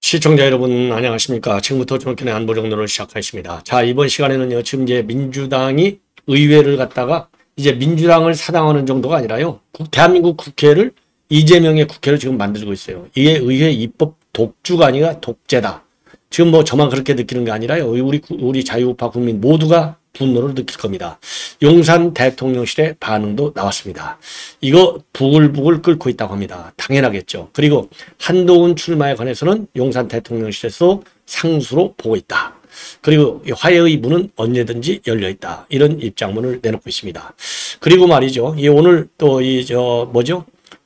시청자 여러분 안녕하십니까. 지금부터 정권의 안보 정론을 시작하겠습니다. 자, 이번 시간에는요, 지금 이제 민주당이 의회를 갖다가 이제 민주당을 사당하는 정도가 아니라요, 대한민국 국회를, 이재명의 국회를 지금 만들고 있어요. 이게 의회 입법 독주가 아니라 독재다. 지금 뭐 저만 그렇게 느끼는 게 아니라요, 우리 자유우파 국민 모두가 분노를 느낄 겁니다. 용산 대통령실의 반응도 나왔습니다. 이거 부글부글 끓고 있다고 합니다. 당연하겠죠. 그리고 한동훈 출마에 관해서는 용산 대통령실에서 상수로 보고 있다. 그리고 화해의 문은 언제든지 열려 있다. 이런 입장문을 내놓고 있습니다. 그리고 말이죠. 오늘 또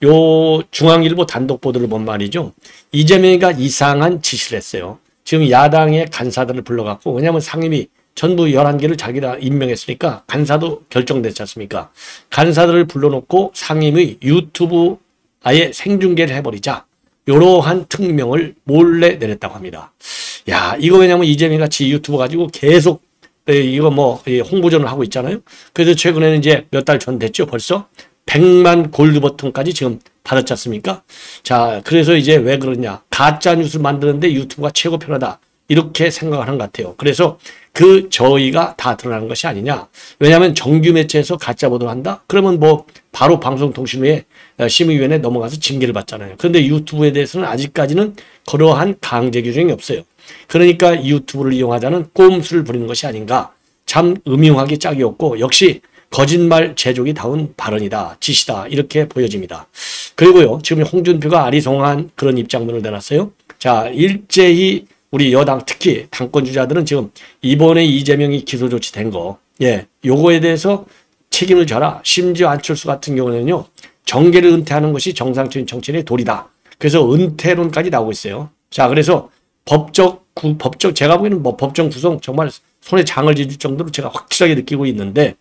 요 중앙일보 단독 보도를 본 말이죠. 이재명이가 이상한 지시를 했어요. 지금 야당의 간사들을 불러갖고, 왜냐하면 상임위 전부 11개를 자기가 임명했으니까 간사도 결정됐지 않습니까? 간사들을 불러놓고 상임의 유튜브 아예 생중계를 해버리자. 이러한 특명을 몰래 내렸다고 합니다. 야, 이거 왜냐면 이재명 같이 유튜브 가지고 계속 이거 홍보전을 하고 있잖아요. 그래서 최근에는 이제 몇 달 전 됐죠. 벌써 100만 골드 버튼까지 지금 받았지 않습니까? 자, 그래서 이제 왜 그러냐. 가짜 뉴스를 만드는데 유튜브가 최고 편하다. 이렇게 생각하는 것 같아요. 그래서 그 저희가 다 드러나는 것이 아니냐. 왜냐하면 정규 매체에서 가짜 보도를 한다? 그러면 바로 방송통신부에 심의위원회에 넘어가서 징계를 받잖아요. 그런데 유튜브에 대해서는 아직까지는 그러한 강제 규정이 없어요. 그러니까 유튜브를 이용하자는 꼼수를 부리는 것이 아닌가. 참 음흉하기 짝이 없고 역시 거짓말 제조기 다운 발언이다. 지시다. 이렇게 보여집니다. 그리고요, 지금 홍준표가 아리송한 그런 입장문을 내놨어요. 자, 일제히 우리 여당 특히 당권 주자들은 지금 이번에 이재명이 기소 조치된 거, 요거에 대해서 책임을 져라. 심지어 안철수 같은 경우는요, 정계를 은퇴하는 것이 정상적인 정치인의 도리다. 그래서 은퇴론까지 나오고 있어요. 자, 그래서 법적 제가 보기에는 법정 구성 정말 손에 장을 쥐줄 정도로 제가 확실하게 느끼고 있는데,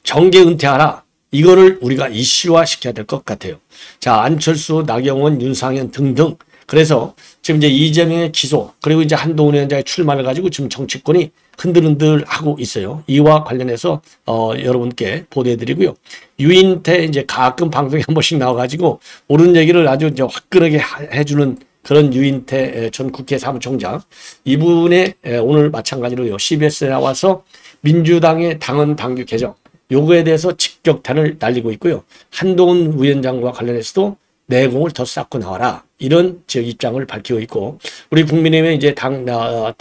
정계 은퇴하라. 이거를 우리가 이슈화 시켜야 될 것 같아요. 자, 안철수, 나경원, 윤상현 등등. 그래서 지금 이제 이재명의 기소, 그리고 이제 한동훈 위원장의 출마를 가지고 지금 정치권이 흔들흔들하고 있어요. 이와 관련해서 여러분께 보도해드리고요. 유인태 이제 가끔 방송에 한 번씩 나와가지고 옳은 얘기를 아주 이제 화끈하게 해주는 그런 유인태 전 국회 사무총장, 이분의 오늘 마찬가지로요, CBS에 나와서 민주당의 당헌 당규 개정, 요거에 대해서 직격탄을 날리고 있고요. 한동훈 위원장과 관련해서도 내공을 더 쌓고 나와라. 이런 입장을 밝히고 있고, 우리 국민의힘의 이제 당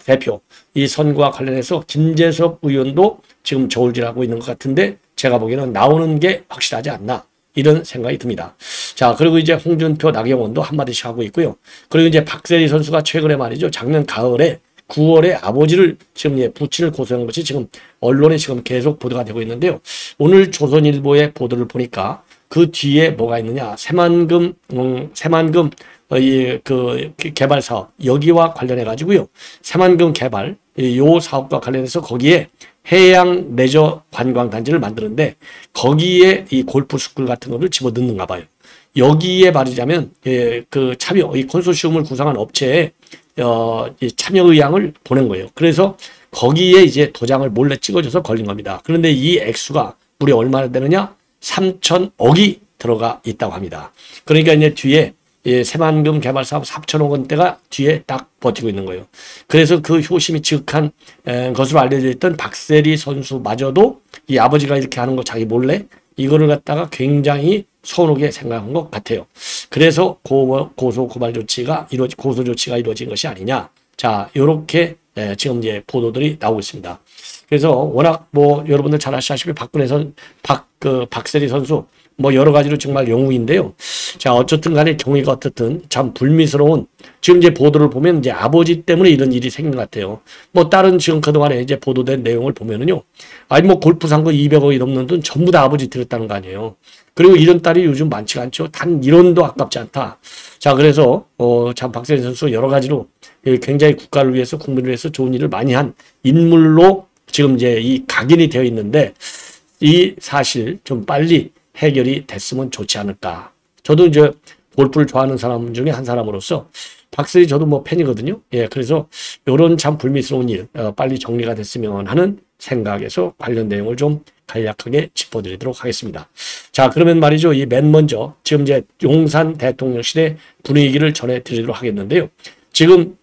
대표 이 선거와 관련해서 김재섭 의원도 지금 저울질하고 있는 것 같은데, 제가 보기에는 나오는 게 확실하지 않나. 이런 생각이 듭니다. 자, 그리고 이제 홍준표, 나경원도 한마디씩 하고 있고요. 그리고 이제 박세리 선수가 최근에 말이죠, 작년 가을에 9월에 아버지를 지금 부친을 고소한 것이 지금 언론에 지금 계속 보도가 되고 있는데요. 오늘 조선일보의 보도를 보니까 그 뒤에 뭐가 있느냐. 새만금 개발 사업, 여기와 관련해 가지고요. 새만금 개발, 요 사업과 관련해서 거기에 해양 레저 관광 단지를 만드는데, 거기에 이 골프 스쿨 같은 거를 집어넣는가 봐요. 여기에 말하자면 그 참여, 이 컨소시엄을 구성한 업체에 참여 의향을 보낸 거예요. 그래서 거기에 이제 도장을 몰래 찍어줘서 걸린 겁니다. 그런데 이 액수가 무려 얼마나 되느냐? 3천억이 들어가 있다고 합니다. 그러니까 이제 뒤에 새만금 개발 사업 3천억 원대가 뒤에 딱 버티고 있는 거예요. 그래서 그 효심이 지극한 것으로 알려져 있던 박세리 선수마저도 이 아버지가 이렇게 하는 거 자기 몰래 이거를 갖다가 굉장히 서운하게 생각한 것 같아요. 그래서 고소 조치가 이루어진 것이 아니냐. 자, 요렇게 지금 이제 보도들이 나오고 있습니다. 그래서 워낙 여러분들 잘 아시다시피 박세리 선수 여러 가지로 정말 영웅인데요. 자, 어쨌든 간에 경위가 어떻든 참 불미스러운, 지금 이제 보도를 보면 이제 아버지 때문에 이런 일이 생긴 것 같아요. 다른 지금 그동안에 이제 보도된 내용을 보면은요. 골프 산 거 200억이 넘는 돈 전부 다 아버지 들였다는 거 아니에요. 그리고 이런 딸이 요즘 많지가 않죠. 단 1원도 아깝지 않다. 자, 그래서 참 박세리 선수 여러 가지로 굉장히 국가를 위해서, 국민을 위해서 좋은 일을 많이 한 인물로 지금 이제 이 각인이 되어 있는데, 이 사실 좀 빨리 해결이 됐으면 좋지 않을까. 저도 이제 골프를 좋아하는 사람 중에 한 사람으로서 박세리 저도 팬이거든요. 그래서 이런 참 불미스러운 일 빨리 정리가 됐으면 하는 생각에서 관련 내용을 좀 간략하게 짚어드리도록 하겠습니다. 자, 그러면 말이죠. 맨 먼저 지금 이제 용산 대통령실의 분위기를 전해드리도록 하겠는데요. 지금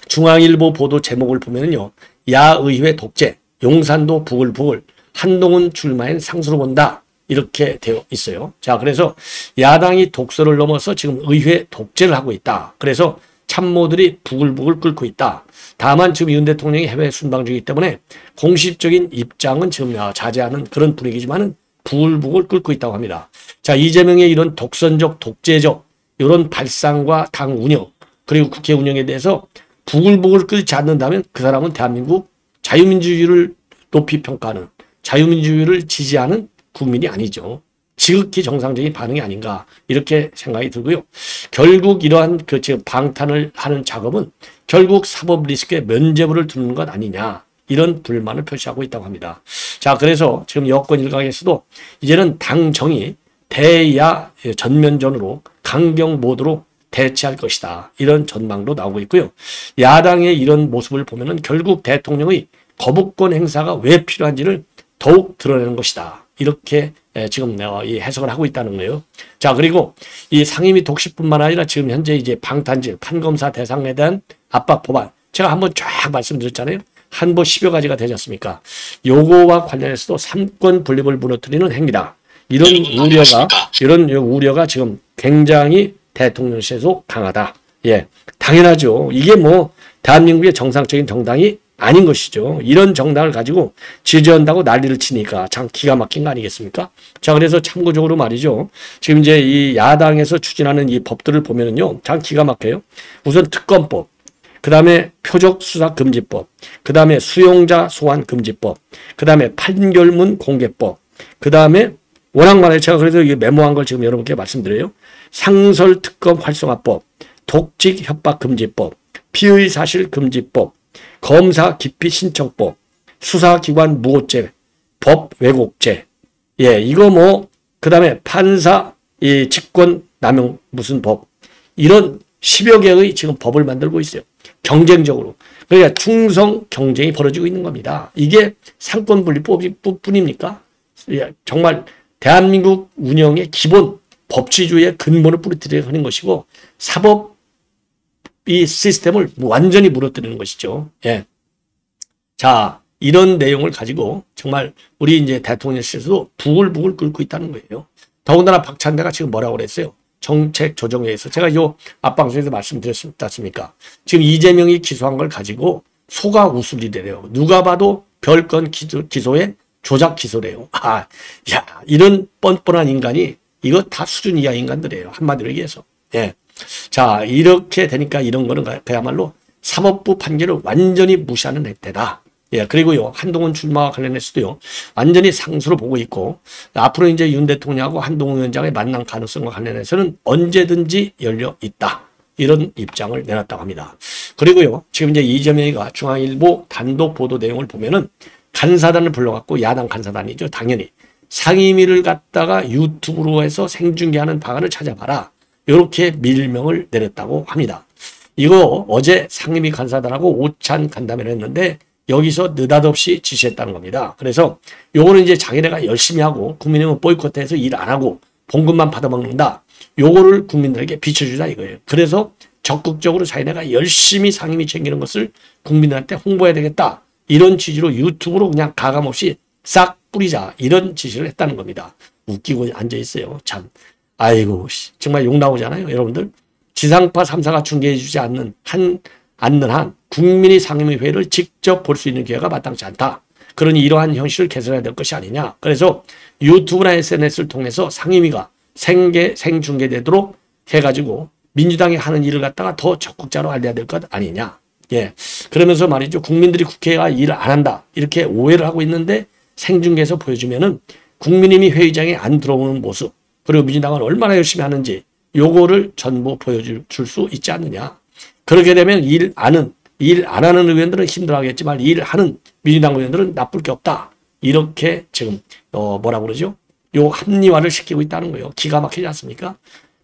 중앙일보 보도 제목을 보면요. 야의회 독재, 용산도 부글부글, 한동훈 출마엔 상수로 본다. 이렇게 되어 있어요. 자, 그래서 야당이 독서를 넘어서 지금 의회 독재를 하고 있다. 그래서 참모들이 부글부글 끓고 있다. 다만 지금 윤 대통령이 해외 순방 중이기 때문에 공식적인 입장은 지금 자제하는 그런 분위기지만은 부글부글 끓고 있다고 합니다. 자, 이재명의 이런 독선적, 독재적 이런 발상과 당 운영 그리고 국회 운영에 대해서 부글부글 끓지 않는다면 그 사람은 대한민국 자유민주주의를 높이 평가하는 자유민주주의를 지지하는 국민이 아니죠. 지극히 정상적인 반응이 아닌가 이렇게 생각이 들고요. 결국 이러한 그 지금 방탄을 하는 작업은 결국 사법 리스크에 면죄부를 두는 것 아니냐 이런 불만을 표시하고 있다고 합니다. 자, 그래서 지금 여권 일각에서도 이제는 당정이 대야 전면전으로 강경 모드로 대치할 것이다 이런 전망도 나오고 있고요. 야당의 이런 모습을 보면은 결국 대통령의 거부권 행사가 왜 필요한지를 더욱 드러내는 것이다. 이렇게 지금 이 해석을 하고 있다는 거예요. 자, 그리고 이 상임위 독식뿐만 아니라 지금 현재 이제 방탄질, 판검사 대상에 대한 압박 법안 제가 한번 쫙 말씀드렸잖아요. 한 뭐 10여 가지가 되지 않습니까? 요거와 관련해서도 삼권 분립을 무너뜨리는 행위다. 이런 우려가 지금 굉장히 대통령실에서 강하다. 예, 당연하죠. 이게 뭐 대한민국의 정상적인 정당이 아닌 것이죠. 이런 정당을 가지고 지지한다고 난리를 치니까 참 기가 막힌 거 아니겠습니까? 자, 그래서 참고적으로 말이죠. 지금 이제 이 야당에서 추진하는 이 법들을 보면은요, 참 기가 막혀요. 우선 특검법, 그 다음에 표적수사금지법, 그 다음에 수용자 소환금지법, 그 다음에 판결문 공개법, 그 다음에 워낙 많아요. 제가 그래서 이 메모한 걸 지금 여러분께 말씀드려요. 상설특검 활성화법, 독직협박금지법, 피의사실금지법, 검사 기피 신청법, 수사기관 무고죄, 법 왜곡죄, 예, 이거 뭐, 그 다음에 판사, 이 직권 남용 무슨 법, 이런 10여 개의 지금 법을 만들고 있어요. 경쟁적으로. 그러니까 충성 경쟁이 벌어지고 있는 겁니다. 이게 상권분립법이 뿐입니까? 예, 정말 대한민국 운영의 기본 법치주의의 근본을 부러뜨리려 하는 것이고 사법 이 시스템을 완전히 무너뜨리는 것이죠. 예. 자, 이런 내용을 가지고 정말 우리 이제 대통령실에서도 부글부글 끓고 있다는 거예요. 더군다나 박찬대가 지금 뭐라고 그랬어요? 정책 조정회에서 제가 요 앞방송에서 말씀드렸지 않습니까? 지금 이재명이 기소한 걸 가지고 소가 우스리래요. 누가 봐도 별건 기소에 조작 기소래요. 아, 야, 이런 뻔뻔한 인간이 이거 다 수준 이하 인간들이에요. 한마디로 얘기해서. 예. 자, 이렇게 되니까 이런 거는 그야말로 사법부 판결을 완전히 무시하는 행태다. 예, 그리고요, 한동훈 출마와 관련해서도요, 완전히 상수로 보고 있고, 앞으로 이제 윤 대통령하고 한동훈 위원장의 만남 가능성과 관련해서는 언제든지 열려 있다. 이런 입장을 내놨다고 합니다. 그리고요, 지금 이제 이재명이가 중앙일보 단독 보도 내용을 보면은 간사단을 불러갖고 야당 간사단이죠. 당연히. 상임위를 갖다가 유튜브로 해서 생중계하는 방안을 찾아봐라. 이렇게 밀명을 내렸다고 합니다. 이거 어제 상임위 간사단하고 오찬 간담회를 했는데 여기서 느닷없이 지시했다는 겁니다. 그래서 요거는 이제 자기네가 열심히 하고 국민의힘은 보이콧해서 일 안 하고 봉급만 받아먹는다. 요거를 국민들에게 비춰주자 이거예요. 그래서 적극적으로 자기네가 열심히 상임위 챙기는 것을 국민들한테 홍보해야 되겠다. 이런 취지로 유튜브로 그냥 가감없이 싹 뿌리자. 이런 지시를 했다는 겁니다. 웃기고 앉아있어요. 참. 아이고, 정말 욕 나오잖아요. 여러분들. 지상파 3사가 중계해주지 않는 한 국민이 상임위회를 직접 볼 수 있는 기회가 마땅치 않다. 그러니 이러한 현실을 개선해야 될 것이 아니냐. 그래서 유튜브나 SNS를 통해서 상임위가 생중계되도록 해가지고 민주당이 하는 일을 갖다가 더 적극적으로 알려야 될 것 아니냐. 예. 그러면서 말이죠. 국민들이 국회가 일을 안 한다. 이렇게 오해를 하고 있는데 생중계에서 보여주면은 국민의힘이 회의장에 안 들어오는 모습, 그리고 민주당은 얼마나 열심히 하는지 요거를 전부 보여줄 수 있지 않느냐. 그렇게 되면 일 안 하는 의원들은 힘들어하겠지만 일하는 민주당 의원들은 나쁠 게 없다. 이렇게 지금 뭐라고 그러죠? 요 합리화를 시키고 있다는 거예요. 기가 막히지 않습니까?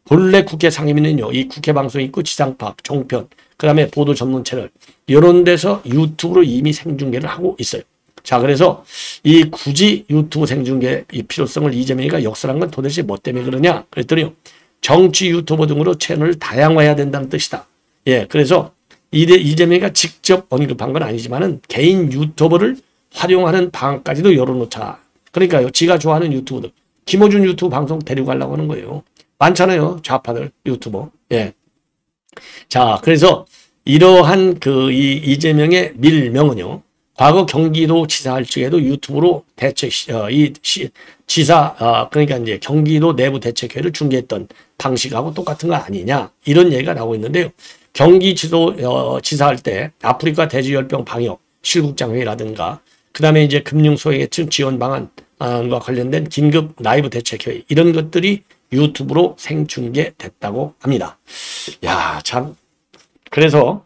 본래 국회 상임위는요. 이 국회 방송이 있고 지상파, 종편, 그 다음에 보도 전문 채널 이런 데서 유튜브로 이미 생중계를 하고 있어요. 자, 그래서 이 굳이 유튜브 생중계 이 필요성을 이재명이가 역설한 건 도대체 뭐 때문에 그러냐? 그랬더니 정치 유튜버 등으로 채널을 다양화해야 된다는 뜻이다. 예, 그래서 이재명이가 직접 언급한 건 아니지만은 개인 유튜버를 활용하는 방안까지도 열어놓자. 그러니까요. 지가 좋아하는 유튜브들. 김어준 유튜브 방송 데리고 가려고 하는 거예요. 많잖아요. 좌파들 유튜버. 예. 자, 그래서 이러한 이재명의 밀명은요. 과거 경기도 지사할 적에도 유튜브로 그러니까 이제 경기도 내부 대책회를 중계했던 방식하고 똑같은 거 아니냐. 이런 얘기가 나오고 있는데요. 경기지도 지사할 때 아프리카 돼지열병 방역 실국장 회의라든가 그다음에 이제 금융 소외계층 지원 방안과 관련된 긴급 라이브 대책회의 이런 것들이 유튜브로 생중계됐다고 합니다. 야, 참. 그래서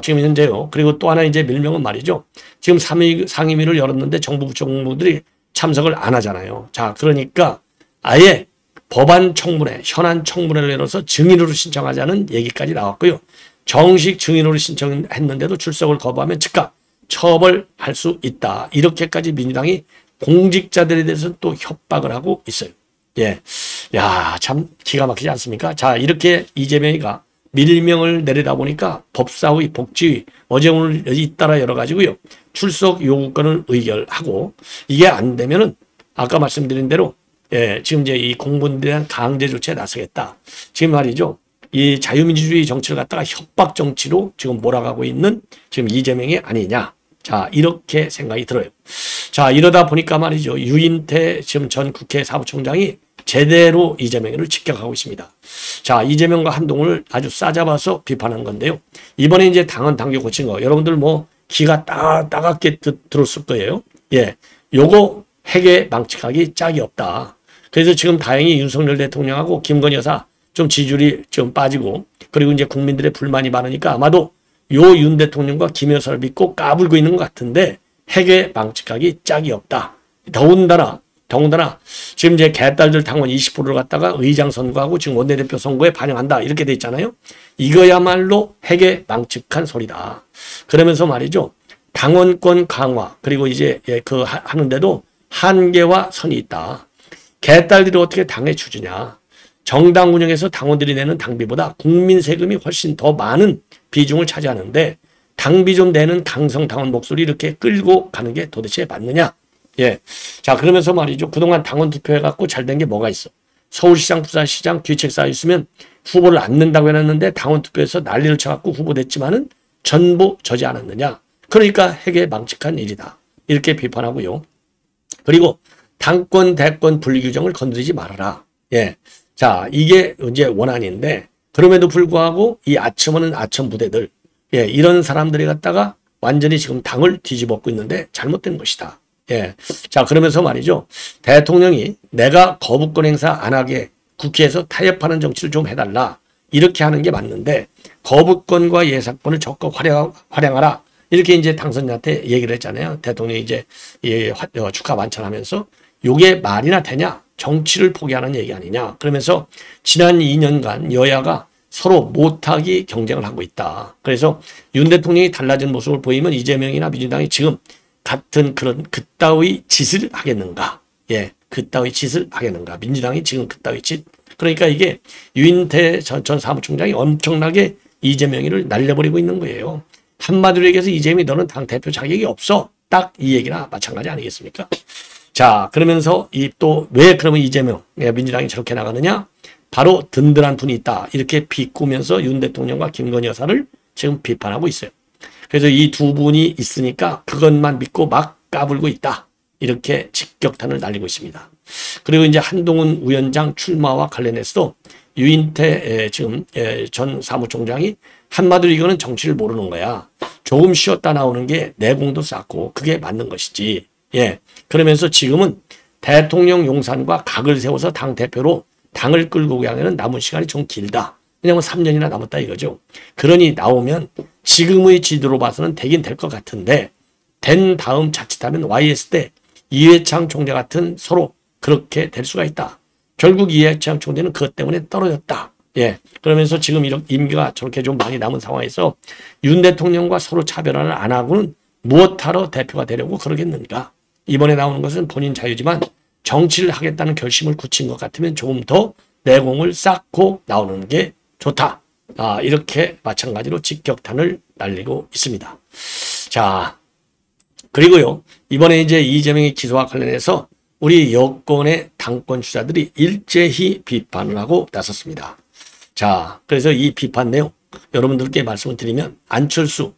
지금 현재요. 그리고 또 하나 이제 밀명은 말이죠. 지금 상임위를 열었는데 정부 부총무들이 참석을 안 하잖아요. 자, 그러니까 아예 법안 청문회, 현안 청문회를 열어서 증인으로 신청하자는 얘기까지 나왔고요. 정식 증인으로 신청했는데도 출석을 거부하면 즉각 처벌할 수 있다. 이렇게까지 민주당이 공직자들에 대해서는 또 협박을 하고 있어요. 예. 야, 참 기가 막히지 않습니까? 자, 이렇게 이재명이가 밀명을 내리다 보니까 법사위, 복지위, 어제 오늘 잇따라 열어가지고요. 출석 요구권을 의결하고 이게 안 되면은 아까 말씀드린 대로 예, 지금 이제 이 공무원들에 대한 강제 조치에 나서겠다. 지금 말이죠. 이 자유민주주의 정치를 갖다가 협박 정치로 지금 몰아가고 있는 지금 이재명이 아니냐. 자, 이렇게 생각이 들어요. 자, 이러다 보니까 말이죠. 유인태 지금 전 국회 사무총장이 제대로 이재명을 직격하고 있습니다. 자, 이재명과 한동훈을 아주 싸잡아서 비판한 건데요. 이번에 이제 당헌 고친 거 여러분들 뭐 귀가 따갑게 들었을 거예요. 예, 요거 핵에 망측하기 짝이 없다. 그래서 지금 다행히 윤석열 대통령하고 김건희 여사 좀 지지율이 좀 빠지고 그리고 이제 국민들의 불만이 많으니까 아마도 요 윤 대통령과 김 여사를 믿고 까불고 있는 것 같은데 핵에 망측하기 짝이 없다. 더군다나 지금 이제 개딸들 당원 20%를 갖다가 의장 선거하고 지금 원내대표 선거에 반영한다. 이렇게 돼 있잖아요. 이거야말로 핵에 망측한 소리다. 그러면서 말이죠. 당원권 강화 그리고 이제 하는데도 한계와 선이 있다. 개딸들이 어떻게 당에 주주냐. 정당 운영에서 당원들이 내는 당비보다 국민 세금이 훨씬 더 많은 비중을 차지하는데 당비 좀 내는 강성 당원 목소리 이렇게 끌고 가는 게 도대체 맞느냐. 예. 자, 그러면서 말이죠. 그동안 당원 투표해갖고 잘 된 게 뭐가 있어. 서울시장, 부산시장 뒤책 쌓여있으면 후보를 안 낸다고 해놨는데 당원 투표에서 난리를 쳐갖고 후보됐지만은 전부 저지 않았느냐. 그러니까 핵에 망측한 일이다. 이렇게 비판하고요. 그리고 당권, 대권 분리규정을 건드리지 말아라. 예. 자, 이게 이제 원안인데 그럼에도 불구하고 이 아첨하는 아첨 부대들, 예, 이런 사람들이 갖다가 완전히 지금 당을 뒤집어엎고 있는데 잘못된 것이다. 예. 자, 그러면서 말이죠. 대통령이 내가 거부권 행사 안 하게 국회에서 타협하는 정치를 좀 해달라. 이렇게 하는 게 맞는데 거부권과 예산권을 적극 활용하라. 이렇게 이제 당선자한테 얘기를 했잖아요. 대통령이 이제 축하 만찬하면서 요게 말이나 되냐? 정치를 포기하는 얘기 아니냐. 그러면서 지난 2년간 여야가 서로 못하기 경쟁을 하고 있다. 그래서 윤 대통령이 달라진 모습을 보이면 이재명이나 민주당이 지금 같은 그런 그따위 짓을 하겠는가. 예, 그따위 짓을 하겠는가. 민주당이 지금 그따위 짓. 그러니까 이게 유인태 전 사무총장이 엄청나게 이재명이를 날려버리고 있는 거예요. 한마디로 얘기해서 이재명이 너는 당대표 자격이 없어. 딱 이 얘기나 마찬가지 아니겠습니까? 자, 그러면서 또 왜 그러면 이재명 민주당이 저렇게 나가느냐? 바로 든든한 분이 있다. 이렇게 비꾸면서 윤 대통령과 김건희 여사를 지금 비판하고 있어요. 그래서 이 두 분이 있으니까 그것만 믿고 막 까불고 있다. 이렇게 직격탄을 날리고 있습니다. 그리고 이제 한동훈 위원장 출마와 관련해서도 유인태 지금 전 사무총장이 한마디로 이거는 정치를 모르는 거야. 조금 쉬었다 나오는 게 내공도 쌓고 그게 맞는 것이지. 예. 그러면서 지금은 대통령 용산과 각을 세워서 당대표로 당을 끌고 가기에는 남은 시간이 좀 길다. 왜냐하면 3년이나 남았다 이거죠. 그러니 나오면 지금의 지도로 봐서는 되긴 될 것 같은데 된 다음 자칫하면 YS 때 이회창 총재 같은 서로 그렇게 될 수가 있다. 결국 이회창 총재는 그것 때문에 떨어졌다. 예. 그러면서 지금 이런 임기가 저렇게 좀 많이 남은 상황에서 윤 대통령과 서로 차별화를 안 하고는 무엇하러 대표가 되려고 그러겠는가. 이번에 나오는 것은 본인 자유지만 정치를 하겠다는 결심을 굳힌 것 같으면 조금 더 내공을 쌓고 나오는 게 좋다. 이렇게 마찬가지로 직격탄을 날리고 있습니다. 자, 그리고요, 이번에 이제 이재명의 기소와 관련해서 우리 여권의 당권 주자들이 일제히 비판을 하고 나섰습니다. 자, 그래서 이 비판 내용 여러분들께 말씀을 드리면, 안철수,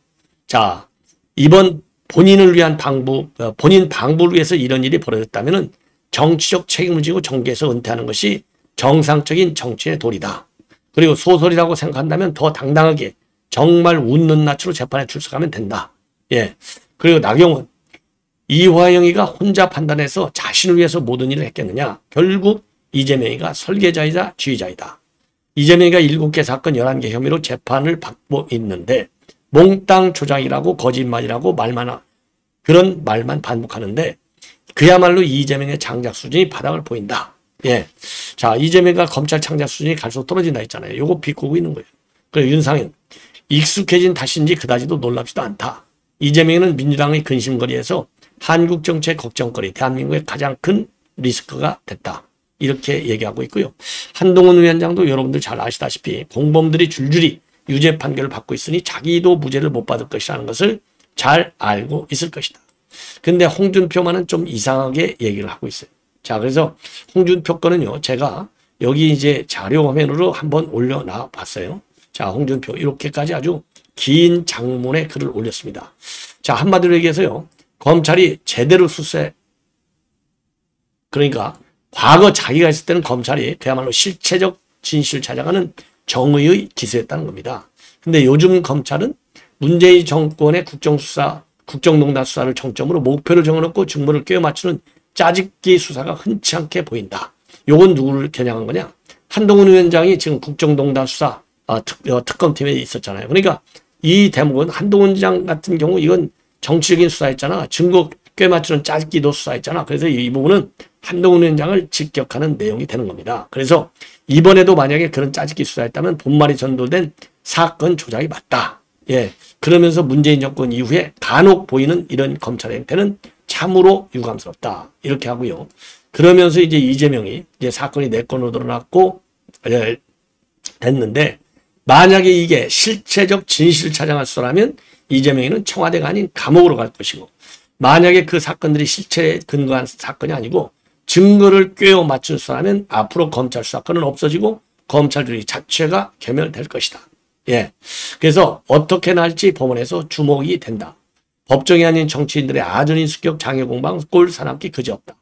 자, 이번 본인을 위한 본인 방부를 위해서 이런 일이 벌어졌다면 정치적 책임을 지고 정계에서 은퇴하는 것이 정상적인 정치의 도리다. 그리고 소설이라고 생각한다면 더 당당하게 정말 웃는 낯으로 재판에 출석하면 된다. 예. 그리고 나경원, 이화영이가 혼자 판단해서 자신을 위해서 모든 일을 했겠느냐. 결국 이재명이가 설계자이자 지휘자이다. 이재명이가 7개 사건 11개 혐의로 재판을 받고 있는데 몽땅 조작이라고 거짓말이라고 그런 말만 반복하는데 그야말로 이재명의 장작 수준이 바닥을 보인다. 예. 자, 이재명과 검찰 장작 수준이 갈수록 떨어진다 했잖아요. 요거 비꼬고 있는 거예요. 그리고 윤상현, 익숙해진 탓인지 그다지도 놀랍지도 않다. 이재명은 민주당의 근심거리에서 한국 정치의 걱정거리, 대한민국의 가장 큰 리스크가 됐다. 이렇게 얘기하고 있고요. 한동훈 위원장도 여러분들 잘 아시다시피 공범들이 줄줄이 유죄 판결을 받고 있으니 자기도 무죄를 못 받을 것이라는 것을 잘 알고 있을 것이다. 근데 홍준표만은 좀 이상하게 얘기를 하고 있어요. 자, 그래서 홍준표 거는요, 제가 여기 이제 자료 화면으로 한번 올려놔 봤어요. 자, 홍준표 이렇게까지 아주 긴 장문의 글을 올렸습니다. 자, 한마디로 얘기해서요, 검찰이 제대로 수사해, 그러니까 과거 자기가 했을 때는 검찰이 그야말로 실체적 진실을 찾아가는 정의의 기소했다는 겁니다. 근데 요즘 검찰은 문재인 정권의 국정농단 수사를 정점으로 목표를 정해놓고 직무를 꿰어 맞추는 짜집기 수사가 흔치 않게 보인다. 요건 누구를 겨냥한 거냐? 한동훈 위원장이 지금 국정농단 수사 특검팀에 있었잖아요. 그러니까 이 대목은 한동훈 위원장 같은 경우 이건 정치적인 수사했잖아. 증거 꿰 맞추는 짜집기도 수사했잖아. 그래서 이 부분은 한동훈 위원장을 직격하는 내용이 되는 겁니다. 그래서 이번에도 만약에 그런 짜집기 수사했다면 본말이 전도된 사건 조작이 맞다. 예. 그러면서 문재인 정권 이후에 간혹 보이는 이런 검찰의 행태는 참으로 유감스럽다. 이렇게 하고요. 그러면서 이제 이재명이 이제 사건이 4건으로 드러났고 됐는데 만약에 이게 실체적 진실을 찾아갈 수라면 이재명이는 청와대가 아닌 감옥으로 갈 것이고, 만약에 그 사건들이 실체에 근거한 사건이 아니고 증거를 꿰어 맞출 수라면 앞으로 검찰 수사권은 없어지고 검찰주의 자체가 괴멸될 것이다. 예. 그래서 어떻게나 할지 법원에서 주목이 된다. 법정이 아닌 정치인들의 아전인 습격 장애 공방 꼴 사납기 그지없다.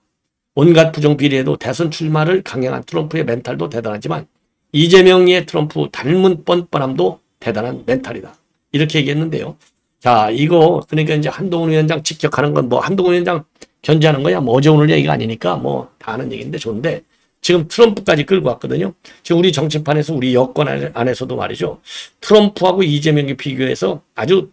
온갖 부정비리에도 대선 출마를 강행한 트럼프의 멘탈도 대단하지만 이재명의 트럼프 닮은 뻔뻔함도 대단한 멘탈이다. 이렇게 얘기했는데요. 자, 이거 그러니까 이제 한동훈 위원장 직격하는 건 뭐 한동훈 위원장 견제하는 거야 뭐 어제 오늘 얘기가 아니니까 뭐 다 아는 얘기인데 좋은데, 지금 트럼프까지 끌고 왔거든요. 지금 우리 정치판에서 우리 여권 안에서도 말이죠. 트럼프하고 이재명이 비교해서 아주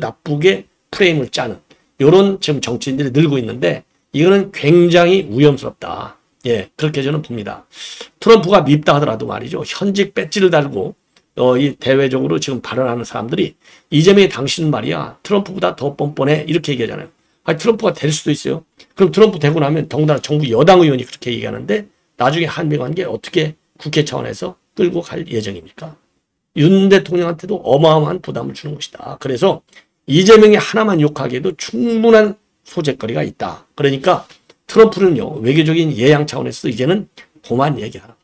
나쁘게 프레임을 짜는 이런 지금 정치인들이 늘고 있는데 이거는 굉장히 위험스럽다. 예, 그렇게 저는 봅니다. 트럼프가 밉다 하더라도 말이죠. 현직 배지를 달고 이 대외적으로 지금 발언하는 사람들이 이재명이 당신은 말이야 트럼프보다 더 뻔뻔해 이렇게 얘기하잖아요. 아니, 트럼프가 될 수도 있어요. 그럼 트럼프 되고 나면 더군다나 정부 여당 의원이 그렇게 얘기하는데 나중에 한미 관계 어떻게 국회 차원에서 끌고 갈 예정입니까? 윤 대통령한테도 어마어마한 부담을 주는 것이다. 그래서 이재명이 하나만 욕하기에도 충분한 소재거리가 있다. 그러니까 트럼프는요, 외교적인 예양 차원에서 이제는 그만 얘기하라.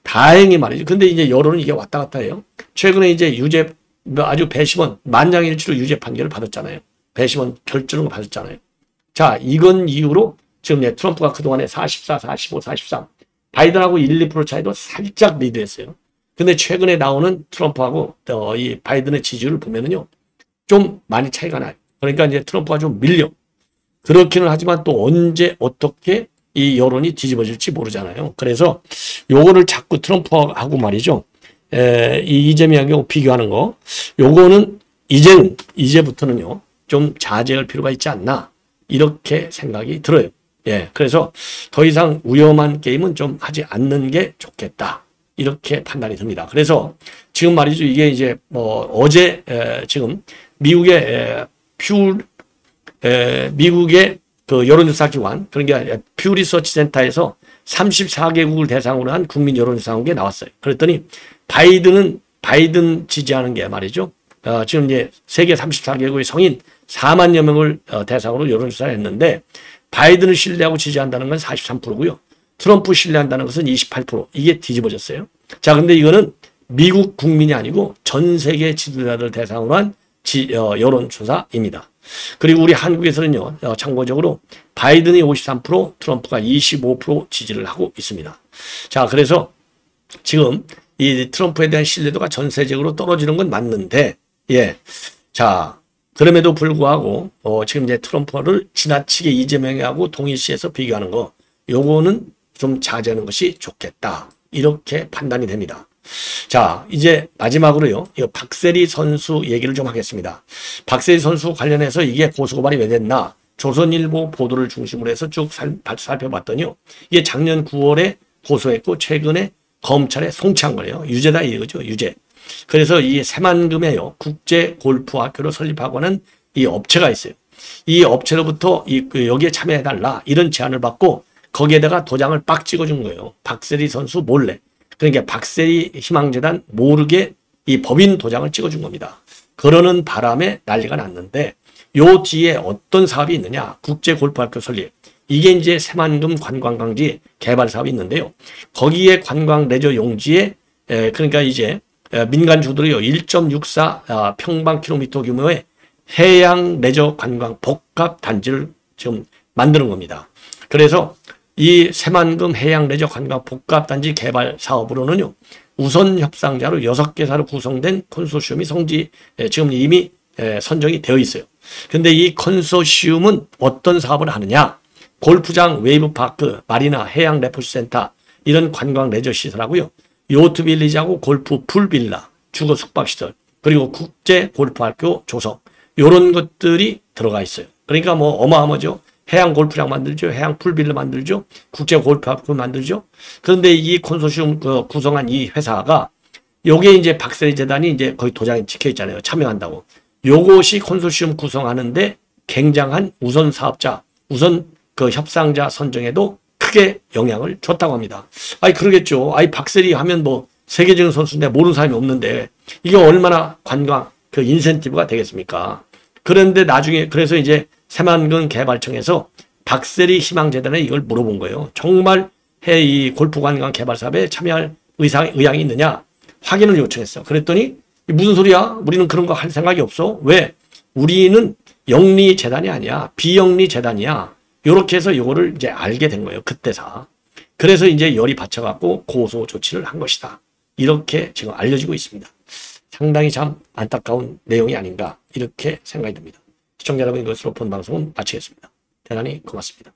다행히 말이죠. 근데 이제 여론은 이게 왔다 갔다 해요. 최근에 이제 유죄, 아주 배심원, 만장일치로 유죄 판결을 받았잖아요. 배심원 결정을 받았잖아요. 자, 이건 이후로 지금 트럼프가 그동안에 44, 45, 43, 바이든하고 1, 2% 차이도 살짝 리드했어요. 근데 최근에 나오는 트럼프하고 이 바이든의 지지율을 보면은요, 좀 많이 차이가 나요. 그러니까 이제 트럼프가 좀 밀려. 그렇기는 하지만 또 언제 어떻게 이 여론이 뒤집어질지 모르잖아요. 그래서 요거를 자꾸 트럼프하고 말이죠. 이 이재명하고 비교하는 거, 요거는 이제부터는요, 좀 자제할 필요가 있지 않나. 이렇게 생각이 들어요. 예. 그래서 더 이상 위험한 게임은 좀 하지 않는 게 좋겠다. 이렇게 판단이 듭니다. 그래서 지금 말이죠. 이게 이제 어제 지금 미국의 미국의 그 여론조사 기관, 그러니까 퓨 리서치 센터에서 34개국을 대상으로 한 국민 여론조사 한 게 나왔어요. 그랬더니 바이든은 바이든 지지하는 게 말이죠. 지금 이제 세계 34개국의 성인 4만여 명을 대상으로 여론조사를 했는데 바이든을 신뢰하고 지지한다는 건 43%고요. 트럼프 신뢰한다는 것은 28%. 이게 뒤집어졌어요. 자, 근데 이거는 미국 국민이 아니고 전 세계 지도자들 대상으로 한 여론조사입니다. 그리고 우리 한국에서는요, 참고적으로 바이든이 53%, 트럼프가 25% 지지를 하고 있습니다. 자, 그래서 지금 이 트럼프에 대한 신뢰도가 전세적으로 떨어지는 건 맞는데, 예. 자, 그럼에도 불구하고, 지금 이제 트럼프를 지나치게 이재명하고 동일시해서 비교하는 거, 요거는 좀 자제하는 것이 좋겠다. 이렇게 판단이 됩니다. 자, 이제 마지막으로요, 이 박세리 선수 얘기를 좀 하겠습니다. 박세리 선수 관련해서 이게 고소고발이 왜 됐나? 조선일보 보도를 중심으로 해서 쭉 살펴봤더니요, 이게 작년 9월에 고소했고, 최근에 검찰에 송치한 거예요. 유죄다 이거죠, 유죄. 그래서 이 새만금에요, 국제골프학교를 설립하고는 이 업체가 있어요. 이 업체로부터 여기에 참여해달라 이런 제안을 받고 거기에다가 도장을 빡 찍어준 거예요. 박세리 선수 몰래. 그러니까 박세리 희망재단 모르게 이 법인 도장을 찍어준 겁니다. 그러는 바람에 난리가 났는데 요 뒤에 어떤 사업이 있느냐. 국제골프학교 설립. 이게 이제 새만금 관광광지 개발 사업이 있는데요. 거기에 관광 레저 용지에 그러니까 이제 민간주들이요 1.64 평방킬로미터 규모의 해양 레저 관광 복합 단지를 지금 만드는 겁니다. 그래서 이 새만금 해양 레저 관광 복합 단지 개발 사업으로는요 우선 협상자로 6개사로 구성된 컨소시엄이 지금 이미 선정이 되어 있어요. 근데 이 컨소시엄은 어떤 사업을 하느냐? 골프장, 웨이브파크, 마리나, 해양 레포시센터 이런 관광 레저 시설하고요. 요트 빌리지하고 골프 풀빌라, 주거 숙박시설, 그리고 국제 골프학교 조성 이런 것들이 들어가 있어요. 그러니까 뭐 어마어마하죠. 해양 골프장 만들죠. 해양 풀빌라 만들죠. 국제 골프학교 만들죠. 그런데 이 컨소시엄 구성한 이 회사가 요게 이제 박세리 재단이 이제 거기 도장에 찍혀 있잖아요. 참여한다고. 요것이 컨소시엄 구성하는데 굉장한 우선 사업자, 우선 그 협상자 선정에도 크게 영향을 줬다고 합니다. 아니 그러겠죠. 아니 박세리 하면 뭐 세계적인 선수인데 모르는 사람이 없는데 이게 얼마나 관광 그 인센티브가 되겠습니까? 그런데 나중에 그래서 이제 새만금 개발청에서 박세리 희망재단에 이걸 물어본 거예요. 정말 이 골프 관광 개발 사업에 참여할 의향이 있느냐 확인을 요청했어. 그랬더니 무슨 소리야? 우리는 그런 거 할 생각이 없어. 왜? 우리는 영리 재단이 아니야. 비영리 재단이야. 이렇게 해서 이거를 이제 알게 된 거예요. 그때사. 그래서 이제 열이 받쳐갖고 고소 조치를 한 것이다. 이렇게 지금 알려지고 있습니다. 상당히 참 안타까운 내용이 아닌가 이렇게 생각이 듭니다. 시청자 여러분 이것으로 본 방송은 마치겠습니다. 대단히 고맙습니다.